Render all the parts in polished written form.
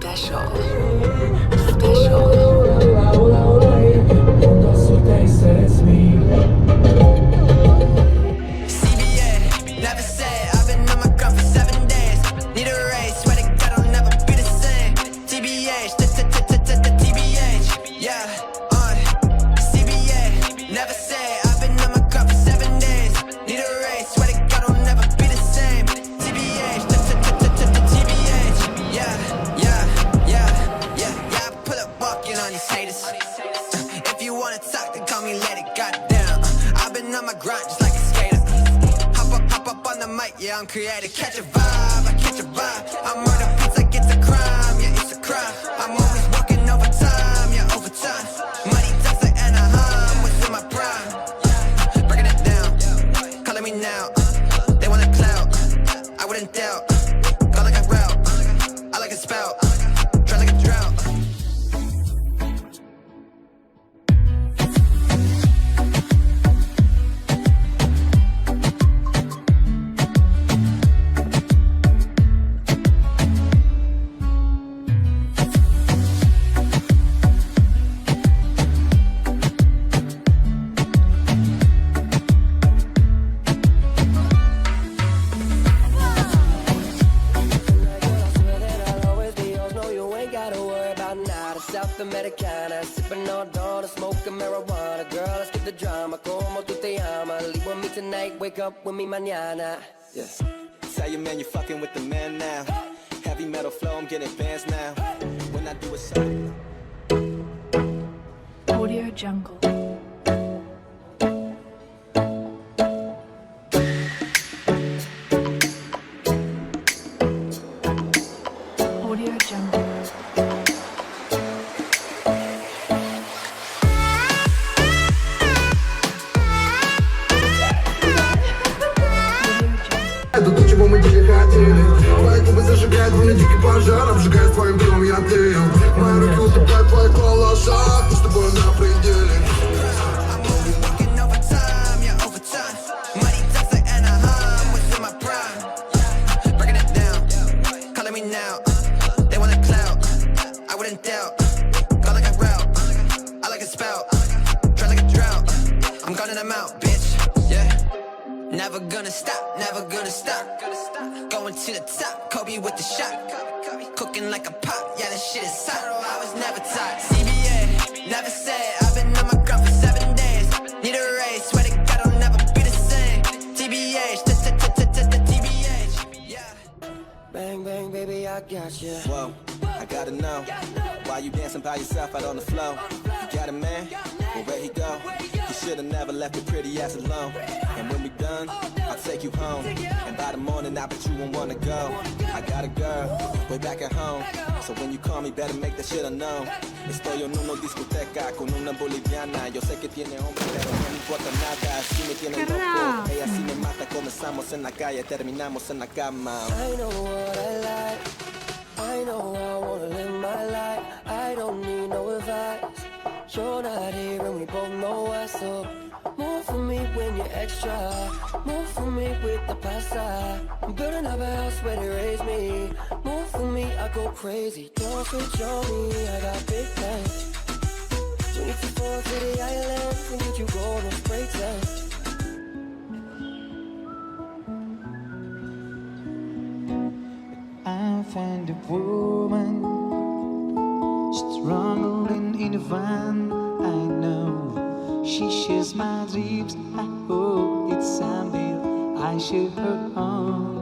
special. Special. CBA, never say I've been on my grind for 7 days. Need a raise, swear to God I'll never be the same. TBH, TBH, yeah, CBA, never say I've been on my grind for 7 days. Need a raise, swear to God I'll never be the same. TBH, TBH, yeah, I pull up walking on these haters. If you wanna talk, then call me later, goddamn. I've been on my grind just like a skater. Hop up on the mic, yeah, I'm creative. Catch a vibe, I catch a vibe. I'm murder beats like it's a crime, yeah, it's a crime. I'm always working overtime, yeah, overtime. Money talks like Anaheim, was in my prime. Breaking it down, calling me now. They want a clout, I wouldn't doubt. Go like a route, I like a spout. Dry like a drought. South Americana, sipping on dawn, smoking marijuana. Girl, let's get the drama. Como tu te llamas? Leave with me tonight, wake up with me mañana. Yeah. Tell your man you're fucking with the man now. Heavy metal flow, I'm getting bands now. When I do a show. Audio Jungle. Audio Jungle. Это то, чего мы тебе хотели. Твои губы зажигают во мне дикий пожар, обжигая своим дымом я таю. Мои руки утопают в твоих волосах, мы с тобой на пределе. I'm always working overtime, yeah, overtime. Money talks like Anaheim, was in my prime. Breaking it down, calling me now. They want a clout, I wouldn't doubt. Go like a route, I like a spout. Dry like a drought, I'm gunning them out, bitch, yeah. Never gonna stop, never gonna stop. Going to the top, Kobe with the shot. Cooking like a pot, yeah, this shit is hot. I was never taught. CBA, never say I've been on my grind for 7 days. Need a raise, swear to God I'll never be the same. TBH, TBH, yeah. Bang, bang, baby, I got ya. Whoa, I gotta know why you dancing by yourself out on the floor. You got a man? Well, where'd he go? You should've never left your pretty ass alone. And when we done, I'll take you home. And by the morning, I bet you won't wanna go. I got a girl, way back at home. So when you call me, better make that shit unknown. Estoy en una discoteca con una boliviana. Yo sé que tiene hombre, pero no me importa nada. Si me tiene loco, ella sí me mata. Comenzamos en la calle, terminamos en la cama. I know what I like. I know I wanna live my life. I don't need no advice. You're not here and we both know why. So move for me when you're extra. Move for me with the pasta. I'm building up a house where they raise me. Move for me, I go crazy. Don't switch on me, I got big plans. 24 to the island, we need you go, no spray tan. I find a woman struggling in a van. I know she shares my dreams. I hope it's someday I share her home.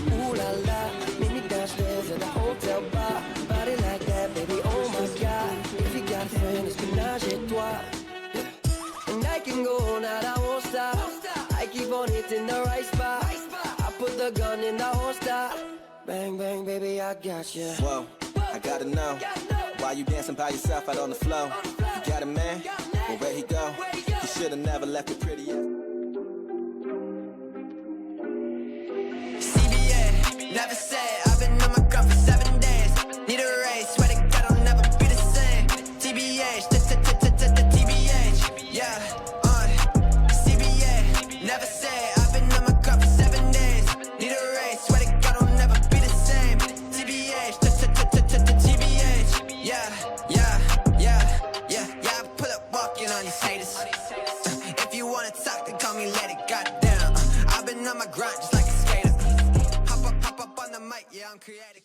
Ooh la la, a gun in the holster. Bang, bang, baby, I got you. Whoa, I gotta know why you dancing by yourself out on the floor. You got a man? Well, where'd he go? You should've never left it pretty. CBA, never say I've been on my grind for 7 days. Need a raise, swear to God I'll never be the same. TBH, TBH, yeah, CBA, never say I've been on my grind for 7 days. Need a raise, swear to God I'll never be the same. TBH, TBH, yeah, I pull up walking on these haters. If you wanna talk, then call me let it goddamn. I've been on my grind just like a skater. Hop up on the mic, yeah, I'm creative.